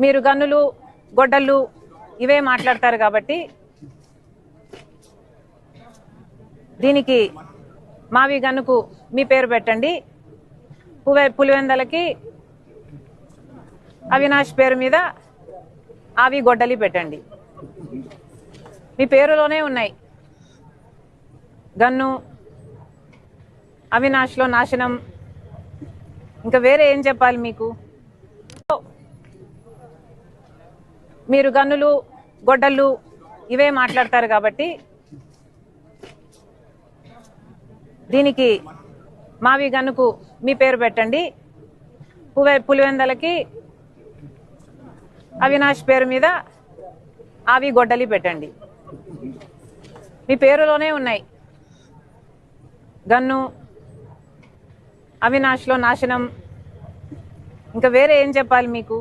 మీరు గన్నులు గొడ్డళ్ళు ఇవే మాట్లాడతారు కాబట్టి దీనికి మావి గన్నుకు మీ పేరు పెట్టండి. పులివెందలకి అవినాష్ పేరు మీద ఆవి గొడ్డలి పెట్టండి. మీ పేరులోనే ఉన్నాయి. గన్ను, అవినాష్లో నాశనం, ఇంకా వేరే ఏం చెప్పాలి మీకు? మీరు గన్నులు గొడ్డళ్ళు ఇవే మాట్లాడతారు కాబట్టి దీనికి మావి గన్నుకు మీ పేరు పెట్టండి. పులివెందలకి అవినాష్ పేరు మీద ఆవి గొడ్డలి పెట్టండి. మీ పేరులోనే ఉన్నాయి. గన్ను, అవినాష్లో నాశనం, ఇంకా వేరే ఏం చెప్పాలి మీకు?